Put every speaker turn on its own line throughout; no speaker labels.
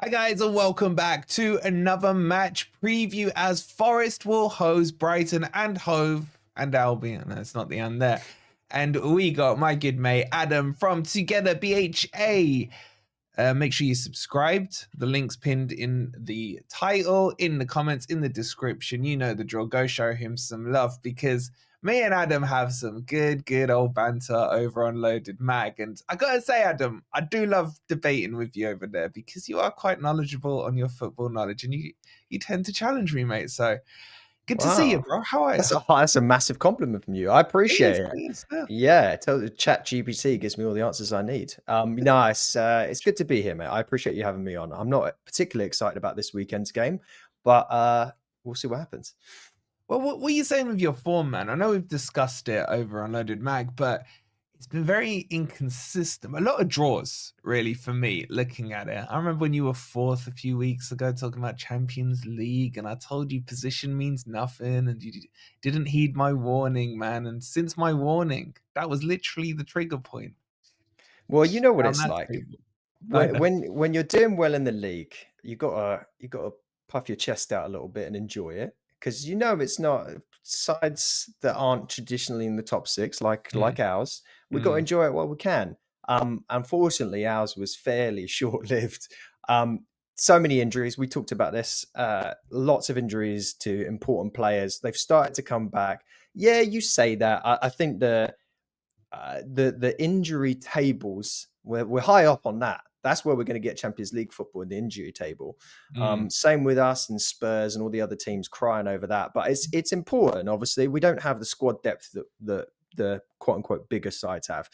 Hi guys, and welcome back to another match preview as Forest will host Brighton and Hove and Albion. No, it's not the end there. And we got my good mate Adam from Together BHA. Make sure you subscribed. The link's pinned in the title, in the comments, in the description. You know the drill. Go show him some love because me and Adam have some good old banter over on Loaded Mag. And I gotta say, Adam, I do love debating with you over there because you are quite knowledgeable on your football knowledge and you tend to challenge me, mate. So good to see you, bro. How are you?
That's a massive compliment from you. I appreciate it.
It is, yeah.
Yeah, Chat GPT gives me all the answers I need. Nice. It's good to be here, mate. I appreciate you having me on. I'm not particularly excited about this weekend's game, but we'll see what happens.
Well, what are you saying with your form, man? I know we've discussed it over on Loaded Mag, but it's been very inconsistent. A lot of draws, really, for me, looking at it. I remember when you were fourth a few weeks ago talking about Champions League, and I told you position means nothing, and you didn't heed my warning, man. And since my warning, that was literally the trigger point.
Well, you know what it's like.
I know.
When you're doing well in the league, you gotta puff your chest out a little bit and enjoy it. Because you know it's not sides that aren't traditionally in the top six like ours. We got to enjoy it while we can. Unfortunately, ours was fairly short-lived. So many injuries. We talked about this. Lots of injuries to important players. They've started to come back. Yeah, you say that. I think the injury tables, we're high up on that. That's where we're going to get Champions League football, in the injury table. Same with us and Spurs and all the other teams crying over that. But it's important. Obviously, we don't have the squad depth that the quote unquote bigger sides have.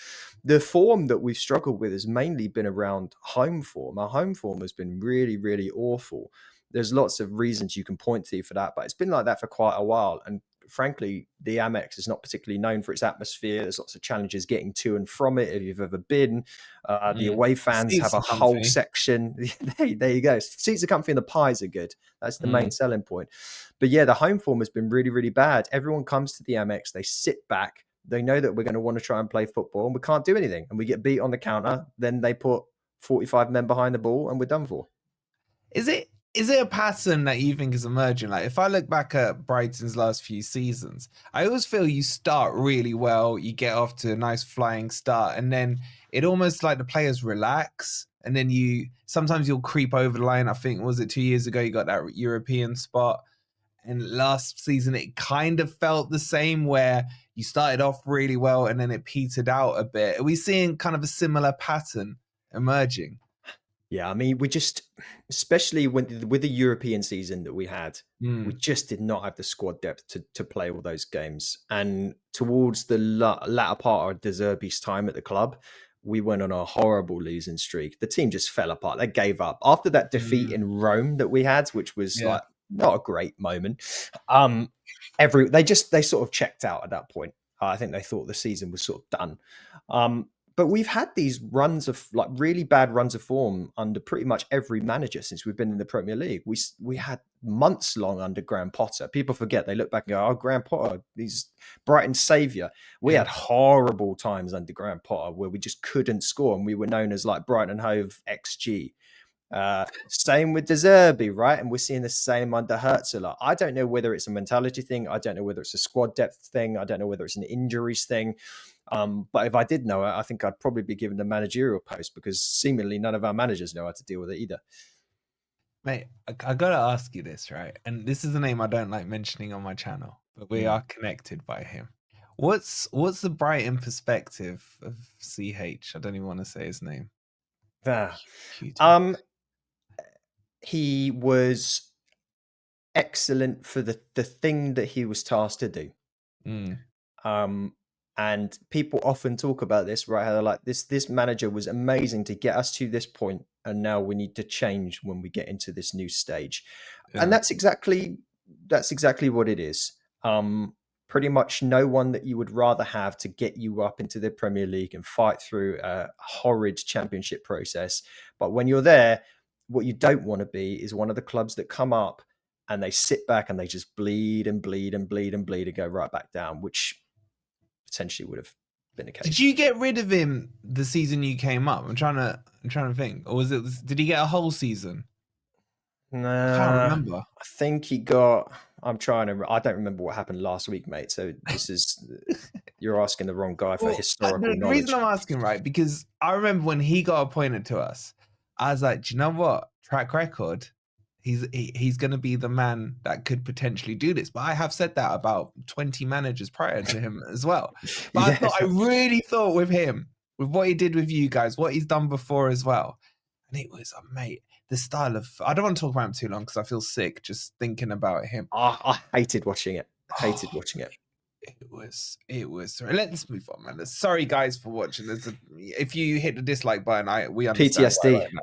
The form that we've struggled with has mainly been around home form. Our home form has been really awful. There's lots of reasons you can point to for that, but it's been like that for quite a while. And frankly, the Amex is not particularly known for its atmosphere. There's lots of challenges getting to and from it if you've ever been. The away fans have a whole section. There you go. Seats are comfy and the pies are good. That's the main selling point. But yeah, the home form has been really bad. Everyone comes to the Amex, they sit back, they know that we're going to want to try and play football and we can't do anything. And we get beat on the counter. Then they put 45 men behind the ball and we're done for.
Is it a pattern that you think is emerging? Like, if I look back at Brighton's last few seasons, I always feel you start really well, you get off to a nice flying start, and then it almost like the players relax, and then sometimes you'll creep over the line. I think, was it 2 years ago, you got that European spot, and last season it kind of felt the same, where you started off really well and then it petered out a bit. Are we seeing kind of a similar pattern emerging?
Yeah, I mean, we just, especially with the European season that we had, we just did not have the squad depth to play all those games. And towards the latter part of De Zerbi's time at the club, we went on a horrible losing streak. The team just fell apart. They gave up after that defeat in Rome that we had, which was like not a great moment. They sort of checked out at that point. I think they thought the season was sort of done. But we've had these runs of like really bad runs of form under pretty much every manager since we've been in the Premier League. We had months long under Graham Potter. People forget, they look back and go, "Oh, Graham Potter, he's Brighton's saviour." We had horrible times under Graham Potter where we just couldn't score, and we were known as like Brighton and Hove XG. Same with De Zerbi, right? And we're seeing the same under Hughton. I don't know whether it's a mentality thing. I don't know whether it's a squad depth thing. I don't know whether it's an injuries thing. But if I did know it, I think I'd probably be given a managerial post because seemingly none of our managers know how to deal with it either.
Mate, I gotta ask you this, right? And this is a name I don't like mentioning on my channel, but we are connected by him. What's the Brighton perspective of CH? I don't even want to say his name.
He was excellent for the thing that he was tasked to do. And people often talk about this, right? How they're like, this manager was amazing to get us to this point, and now we need to change when we get into this new stage. And that's exactly what it is. Pretty much no one that you would rather have to get you up into the Premier League and fight through a horrid championship process. But when you're there, what you don't want to be is one of the clubs that come up and they sit back and they just bleed and go right back down, which potentially would have been the case.
Did you get rid of him the season you came up? I'm trying to think. Or did he get a whole season? I can't
Nah,
remember.
I think he got. I don't remember what happened last week, mate. So this is you're asking the wrong guy for
Well,
historical
the reason
knowledge.
I'm asking, right, because I remember when he got appointed to us, I was like, do you know what? Track record, he's going to be the man that could potentially do this. But I have said that about 20 managers prior to him as well. But
Yeah,
I really thought with him, with what he did with you guys, what he's done before as well, and it was, mate, the style of. I don't want to talk about him too long because I feel sick just thinking about him.
I hated watching it. Hated
Oh,
watching it.
It was. Let's move on, man. Sorry, guys, for watching. If you hit the dislike button, we understand why
PTSD.
right now.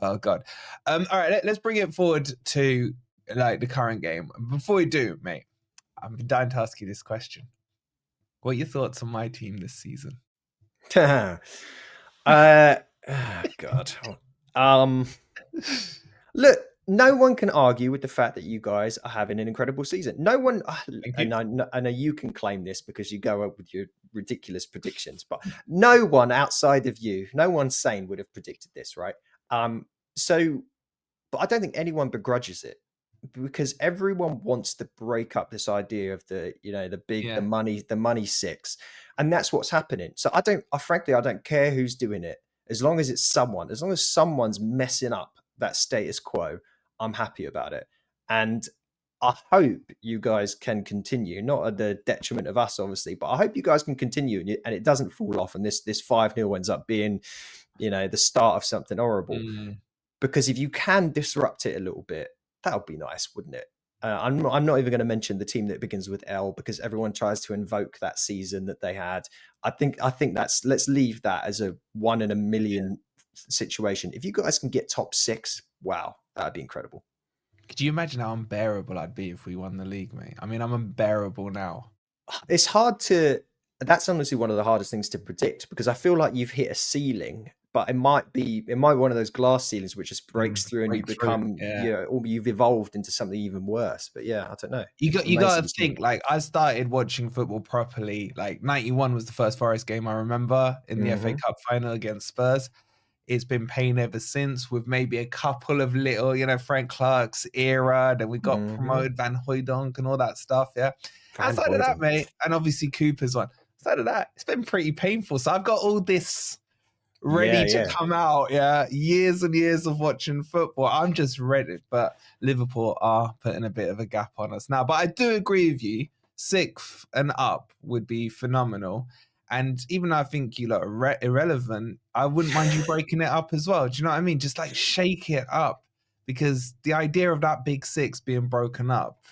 Oh God. All right, let's bring it forward to like the current game. Before we do, mate, I'm dying to ask you this question. What are your thoughts on my team this season?
God. Look, no one can argue with the fact that you guys are having an incredible season. No one, and I know you can claim this because you go up with your ridiculous predictions, but no one outside of you, no one sane would have predicted this, right? But I don't think anyone begrudges it because everyone wants to break up this idea of the money six, and that's what's happening. So frankly, I don't care who's doing it as long as someone's messing up that status quo. I'm happy about it, and I hope you guys can continue, not at the detriment of us, obviously, but I hope you guys can continue and it doesn't fall off, and this 5-0 ends up being, the start of something horrible. Because if you can disrupt it a little bit, that would be nice, wouldn't it? I'm not even going to mention the team that begins with L because everyone tries to invoke that season that they had. I think let's leave that as a 1 in a million situation. If you guys can get top 6, wow, that'd be incredible.
Could you imagine how unbearable I'd be if we won the league, mate? I mean, I'm unbearable now.
It's hard to. That's honestly one of the hardest things to predict because I feel like you've hit a ceiling, but it might be one of those glass ceilings which just breaks through and you become, or you've evolved into something even worse. But yeah, I don't know.
You got to think, like, I started watching football properly. Like 91 was the first Forest game I remember in the FA Cup final against Spurs. It's been pain ever since, with maybe a couple of little, Frank Clark's era. Then we got promoted, Van Hooijdonk and all that stuff. Yeah. Outside of that, mate, and obviously Cooper's one. Outside of that, it's been pretty painful. So I've got all this ready to come out. Yeah. Years and years of watching football. I'm just ready. But Liverpool are putting a bit of a gap on us now. But I do agree with you. 6th and up would be phenomenal. And even though I think you lot are irrelevant, I wouldn't mind you breaking it up as well. Do you know what I mean? Just like shake it up. Because the idea of that big 6 being broken up,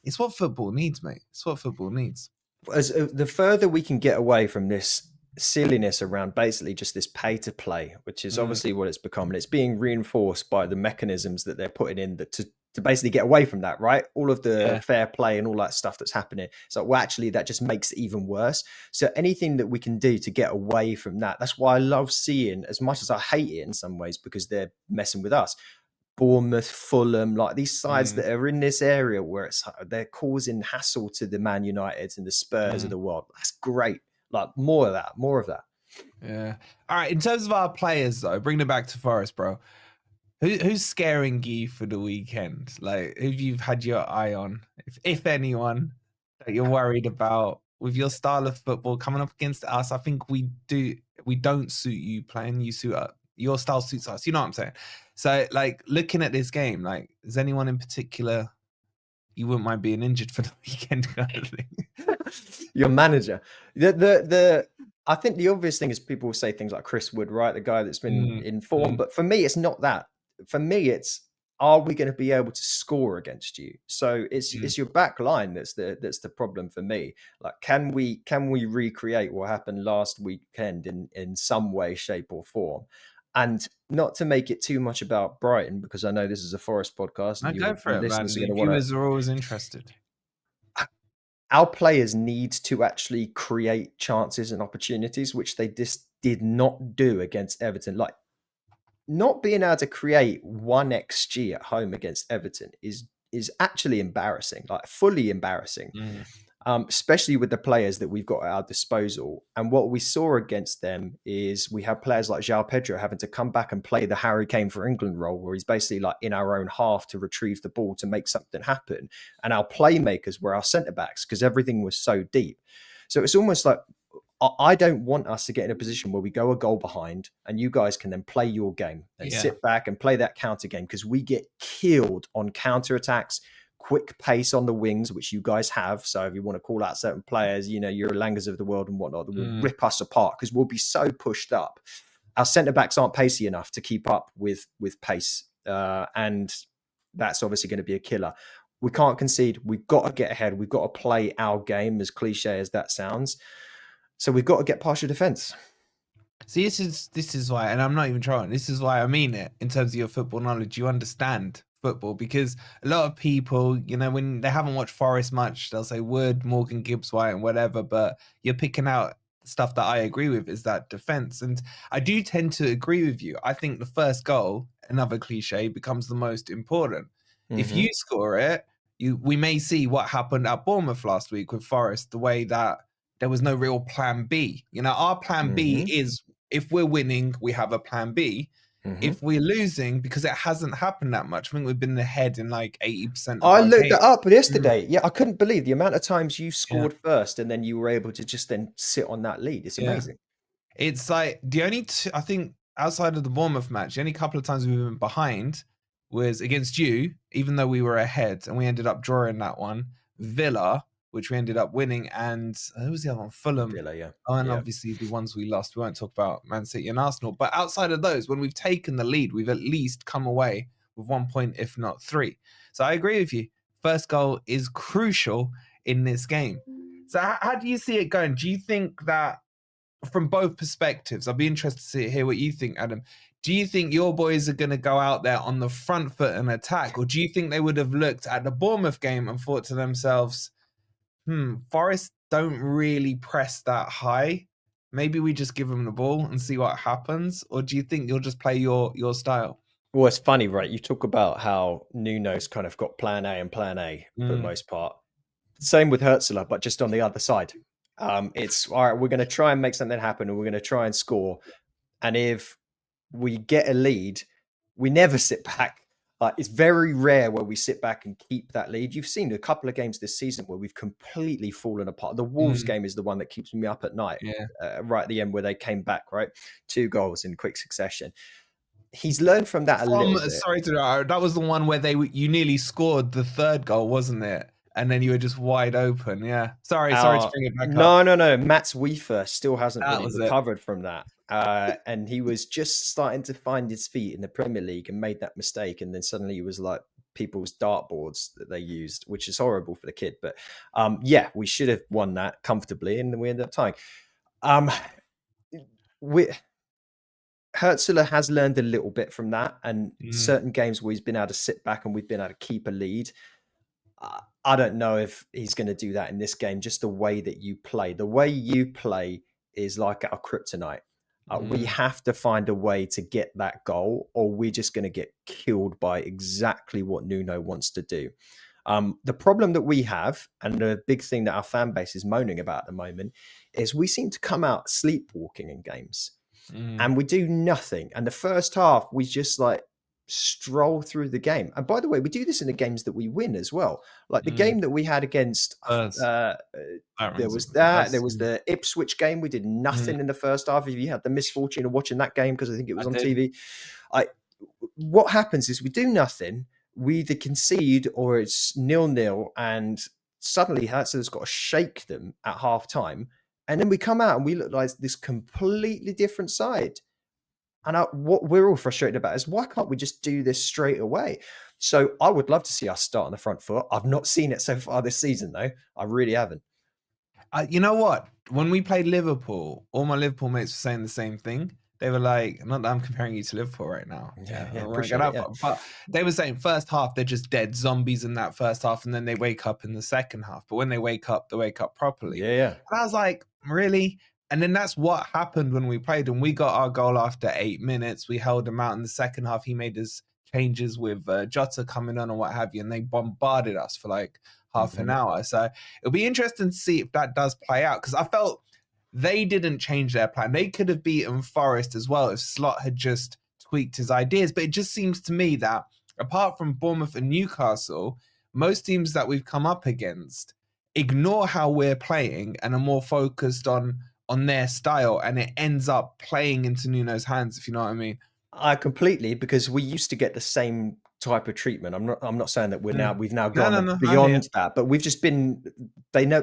it's what football needs, mate. It's what football needs.
As the further we can get away from this silliness around basically just this pay to play, which is obviously what it's become, and it's being reinforced by the mechanisms that they're putting in to basically get away from that, right? All of the fair play and all that stuff that's happening. So, well, actually, that just makes it even worse. So anything that we can do to get away from that, that's why I love seeing, as much as I hate it in some ways because they're messing with us, Bournemouth, Fulham, like these sides that are in this area where they're causing hassle to the Man Uniteds and the Spurs of the world. That's great. Like more of that.
Yeah. All right. In terms of our players, though, bring it back to Forest, bro. Who's scaring you for the weekend? Like, who you've had your eye on, if anyone, that you're worried about with your style of football coming up against us? I think we don't suit you playing. You suit us. Your style suits us. You know what I'm saying? So, like, looking at this game, like, is anyone in particular you wouldn't mind being injured for the weekend kind of thing?
Your manager. I think the obvious thing is people will say things like Chris Wood, right? The guy that's been in form. But for me, it's not that. For me, it's, are we going to be able to score against you? So it's your back line that's the problem for me. Like, can we recreate what happened last weekend in some way, shape, or form? And not to make it too much about Brighton, because I know this is a Forest podcast, and
go for it, man. The viewers are always interested.
Our players need to actually create chances and opportunities, which they just did not do against Everton. Like, not being able to create 1 XG at home against Everton is actually embarrassing, like fully embarrassing. especially with the players that we've got at our disposal. And what we saw against them is we have players like João Pedro having to come back and play the Harry Kane for England role, where he's basically like in our own half to retrieve the ball to make something happen. And our playmakers were our centre backs because everything was so deep. So it's almost like, I don't want us to get in a position where we go a goal behind and you guys can then play your game and sit back and play that counter game, because we get killed on counter attacks, quick pace on the wings, which you guys have. So if you want to call out certain players, you know, your Langers of the world and whatnot, that will rip us apart because we'll be so pushed up. Our centre backs aren't pacey enough to keep up with pace. And that's obviously going to be a killer. We can't concede. We've got to get ahead. We've got to play our game, as cliche as that sounds. So we've got to get past your defence.
See, this is why, and I'm not even trying. This is why I mean it in terms of your football knowledge. You understand football, because a lot of people, you know, when they haven't watched Forest much, they'll say Wood, Morgan, Gibbs White, and whatever. But you're picking out stuff that I agree with, is that defence, and I do tend to agree with you. I think the first goal, another cliche, becomes the most important. If you score it, we may see what happened at Bournemouth last week with Forest, the way that there was no real plan B. You know, our plan B is, if we're winning, we have a plan B. If we're losing, because it hasn't happened that much, I think we've been ahead in like 80% of
I
our
looked
games.
that up yesterday. Yeah, I couldn't believe the amount of times you scored first and then you were able to just then sit on that lead. It's amazing.
It's like the only I think outside of the Bournemouth match, the only couple of times we've been behind was against you, even though we were ahead, and we ended up drawing that one. Villa, which we ended up winning, and who was the other one? Fulham.
Villa, yeah.
And obviously the ones we lost. We won't talk about Man City and Arsenal. But outside of those, when we've taken the lead, we've at least come away with 1 point, if not 3. So I agree with you. First goal is crucial in this game. So how do you see it going? Do you think that, from both perspectives, I'd be interested to hear what you think, Adam. Do you think your boys are going to go out there on the front foot and attack? Or do you think they would have looked at the Bournemouth game and thought to themselves, Forest don't really press that high. Maybe we just give them the ball and see what happens? Or do you think you'll just play your style?
Well, it's funny, right? You talk about how Nuno's kind of got plan A and plan A for the most part. Same with Hurzler, but just on the other side. It's all right, we're going to try and make something happen and we're going to try and score. And if we get a lead, we never sit back. It's very rare where we sit back and keep that lead. You've seen a couple of games this season where we've completely fallen apart. The Wolves game is the one that keeps me up at night, right at the end where they came back, right? 2 goals in quick succession. He's learned from that a little bit.
Sorry to interrupt. That was the one where you nearly scored the 3rd goal, wasn't it? And then you were just wide open. Yeah. Sorry to bring it back up.
No. Mats Wiefer still hasn't really recovered from that. And he was just starting to find his feet in the Premier League and made that mistake. And then suddenly he was like people's dartboards that they used, which is horrible for the kid. But we should have won that comfortably. And then we ended up tying. Hurzler has learned a little bit from that. And certain games where he's been able to sit back and we've been able to keep a lead. I don't know if he's going to do that in this game. Just the way that you play. The way you play is like our kryptonite. We have to find a way to get that goal, or we're just going to get killed by exactly what Nuno wants to do. The problem that we have, and the big thing that our fan base is moaning about at the moment, is we seem to come out sleepwalking in games. And we do nothing. And the first half, we just like stroll through the game. And by the way, we do this in the games that we win as well. Like the game that we had against there was the Ipswich game. We did nothing in the first half. If you had the misfortune of watching that game, because I think it was on TV, what happens is we do nothing, we either concede or it's 0-0, and suddenly Hurzler's got to shake them at half time, and then we come out and we look like this completely different side. And what we're all frustrated about is, why can't we just do this straight away? So I would love to see us start on the front foot. I've not seen it so far this season, though. I really haven't.
You know what? When we played Liverpool, all my Liverpool mates were saying the same thing. They were like, not that I'm comparing you to Liverpool right now. But they were saying first half, they're just dead zombies in that first half. And then they wake up in the second half. But when they wake up properly.
Yeah.
And I was like, really? And then that's what happened when we played, and we got our goal after 8 minutes. We held him out in the second half. He made his changes with Jota coming on and what have you, and they bombarded us for like half an hour. So it'll be interesting to see if that does play out, because I felt they didn't change their plan. They could have beaten Forest as well if Slot had just tweaked his ideas. But it just seems to me that apart from Bournemouth and Newcastle, most teams that we've come up against ignore how we're playing and are more focused on their style, and it ends up playing into Nuno's hands, if you know what I mean.
I completely, because we used to get the same type of treatment. I'm not saying that we've now gone beyond that, but we've just been,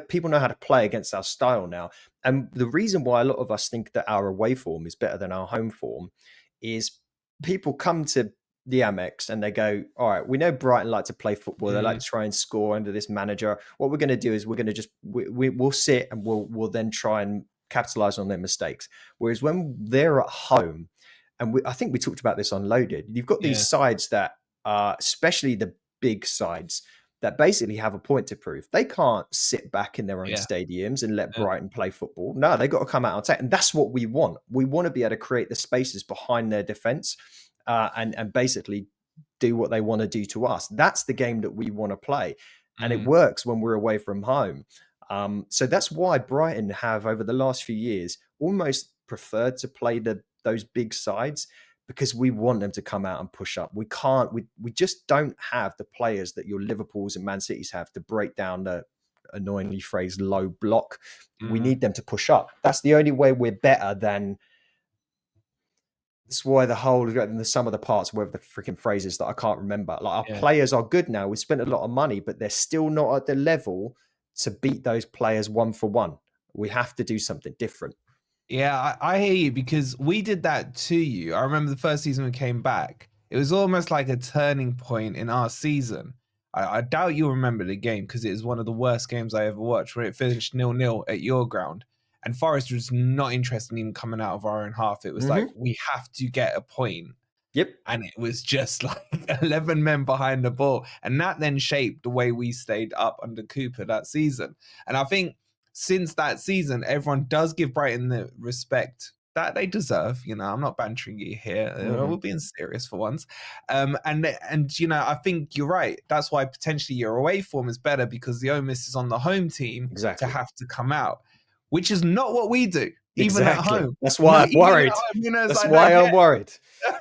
people know how to play against our style now. And the reason why a lot of us think that our away form is better than our home form is people come to the Amex and they go, all right, we know Brighton like to play football. They like to try and score under this manager. What we're going to do is we're going to just, we'll sit and we'll then try and capitalize on their mistakes. Whereas when they're at home, and I think we talked about this on Loaded, you've got these sides that, especially the big sides, that basically have a point to prove. They can't sit back in their own stadiums and let Brighton play football. No, they've got to come out and attack. And that's what we want. We want to be able to create the spaces behind their defense and basically do what they want to do to us. That's the game that we want to play. And it works when we're away from home. So that's why Brighton have, over the last few years, almost preferred to play those big sides, because we want them to come out and push up. We just don't have the players that your Liverpools and Man Cities have to break down the annoyingly phrased low block. We need them to push up. That's the only way we're better than. That's why the sum of the parts, whatever the freaking phrase is that I can't remember. Like, our players are good now. We spent a lot of money, but they're still not at the level to beat those players one for one. We have to do something different.
Yeah, I hear you, because we did that to you. I remember the first season we came back. It was almost like a turning point in our season. I doubt you'll remember the game, because it was one of the worst games I ever watched, where it finished 0-0 at your ground. And Forest was not interested in even coming out of our own half. It was like, we have to get a point.
Yep.
And it was just like 11 men behind the ball. And that then shaped the way we stayed up under Cooper that season. And I think since that season, everyone does give Brighton the respect that they deserve. You know, I'm not bantering you here. We're being serious for once. And you know, I think you're right. That's why potentially your away form is better, because the onus is on the home team to have to come out, which is not what we do. Even at home.
That's why I'm worried. That's why I'm worried.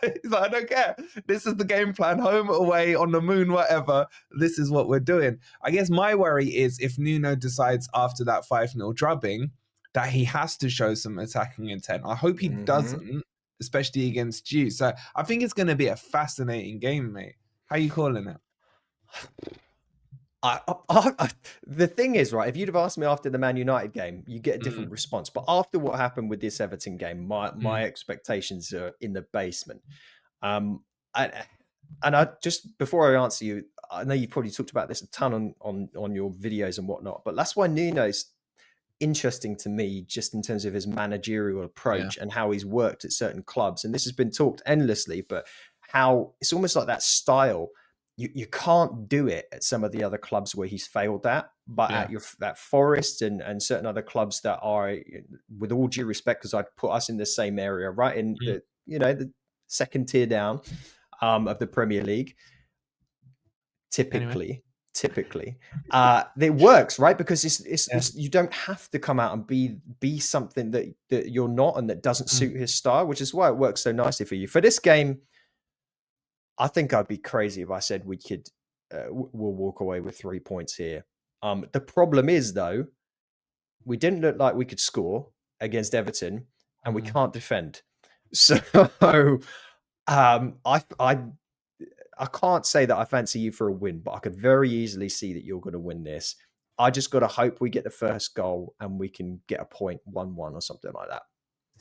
He's like, I don't care. This is the game plan. Home, away, on the moon, whatever. This is what we're doing. I guess my worry is if Nuno decides after that 5-0 drubbing that he has to show some attacking intent. I hope he doesn't, especially against you. So I think it's going to be a fascinating game, mate. How are you calling it?
The thing is, right, if you'd have asked me after the Man United game, you get a different response. But after what happened with this Everton game, my expectations are in the basement. And I just, before I answer you, I know you probably talked about this a ton on your videos and whatnot, but that's why Nuno's interesting to me, just in terms of his managerial approach and how he's worked at certain clubs. And this has been talked endlessly, but how it's almost like that style. You can't do it at some of the other clubs where he's failed at, but at Forest and certain other clubs that are, with all due respect, because I'd put us in the same area, right in the second tier down of the Premier League. Typically, it works, right? Because it's you don't have to come out and be something that you're not and that doesn't suit his style, which is why it works so nicely for you. For this game, I think I'd be crazy if I said we could, we'll walk away with 3 points here. The problem is, though, we didn't look like we could score against Everton, and we can't defend. So I can't say that I fancy you for a win, but I could very easily see that you're going to win this. I just got to hope we get the first goal and we can get a point, 1-1 or something like that.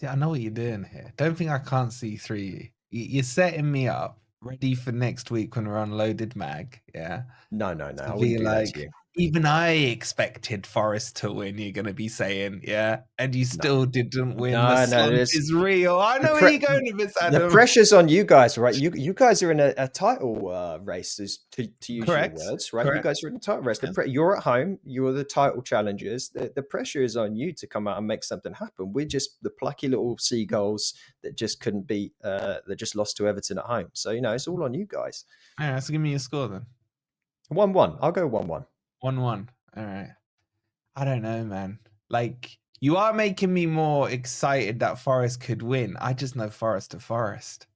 Yeah, I know what you're doing here. Don't think I can't see through you. You're setting me up ready for next week when we're on Loaded Mag. Yeah.
No. I
be
wouldn't do
like,
that to you.
Even I expected Forest to win, you're going to be saying, yeah? And you still didn't win. The slump is real. I know where you're going with this, Adam.
The pressure's on you guys, right? You guys are in a title race, to use your words, right? You guys are in a title race. You're at home. You're the title challengers. The pressure is on you to come out and make something happen. We're just the plucky little seagulls that just couldn't beat, that just lost to Everton at home. So, it's all on you guys.
All right, so give me your score then.
1-1. I'll go 1-1.
1-1. All right. I don't know, man. Like, you are making me more excited that Forest could win. I just know Forest to Forest.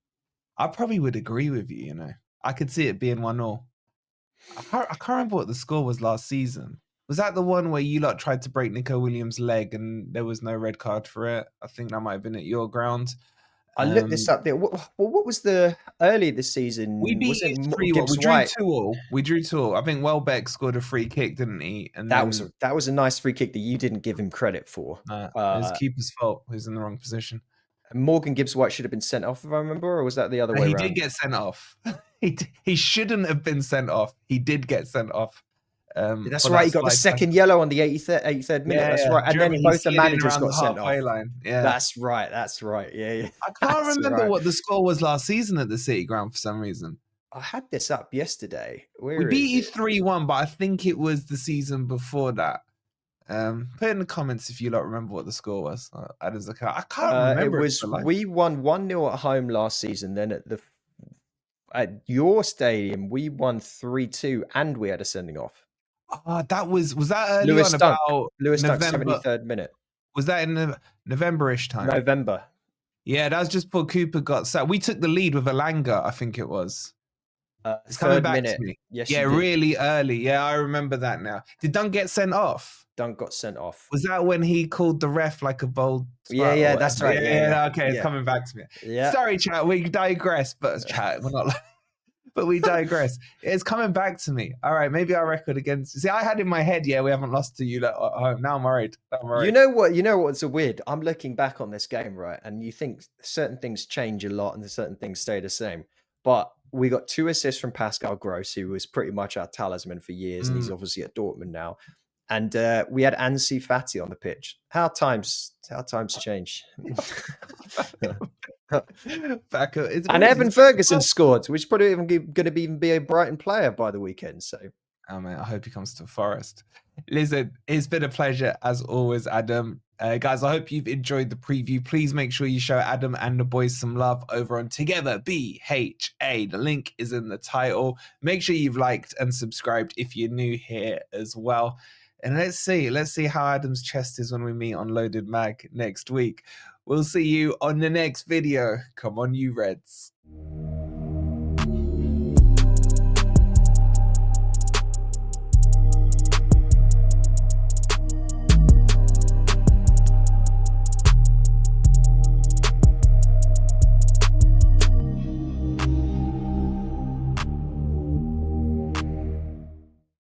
I probably would agree with you, I could see it being 1-0. I can't remember what the score was last season. Was that the one where you lot tried to break Nico Williams' leg and there was no red card for it? I think that might have been at your ground.
I looked this up there. What was the earlier this season?
We beat 3-1. We drew 2-2. We drew 2-2. I think Welbeck scored a free kick, didn't he? And
that was a nice free kick that you didn't give him credit for.
It was keeper's fault. He was in the wrong position.
Morgan Gibbs-White should have been sent off, if I remember, or was that the other way around?
He did get sent off. He shouldn't have been sent off. He did get sent off.
That's right. He got the second yellow on the 83rd minute. That's right. And then both the managers got sent off.
Yeah,
that's right. Yeah.
I can't remember what the score was last season at the City Ground for some reason.
I had this up yesterday.
We beat you 3-1, but I think it was the season before that. Put in the comments if you lot remember what the score was. I can't remember.
It was we won 1-0 at home last season. Then at your stadium, we won 3-2, and we had a sending off.
That was that early on about
Lewis Dunk, 73rd minute.
Was that in the November-ish time?
November.
Yeah, that was just before Cooper got set. We took the lead with Alanga, I think it was.
It's coming back to me.
Yes, yeah, really early. Yeah, I remember that now. Did Dunk get sent off?
Dunk got sent off.
Was that when he called the ref like a bold?
Yeah, that's right.
Yeah, okay, it's coming back to me.
Yeah.
Sorry, chat. We digress, but we're not. But we digress. It's coming back to me. All right, maybe our record against. See, I had in my head, we haven't lost to you at home. Now I'm worried.
You know what? What's so weird? I'm looking back on this game, right, and you think certain things change a lot and certain things stay the same. But we got 2 assists from Pascal Gross, who was pretty much our talisman for years, and he's obviously at Dortmund now. And we had Ansu Fati on the pitch. How times change. And Evan Ferguson scored, which is probably even going to be a Brighton player by the weekend. So,
man, I hope he comes to Forest. Listen, it's been a pleasure as always, Adam. Guys, I hope you've enjoyed the preview. Please make sure you show Adam and the boys some love over on Together BHA. The link is in the title. Make sure you've liked and subscribed if you're new here as well. And let's see how Adam's chest is when we meet on Loaded Mag next week. We'll see you on the next video. Come on, you Reds.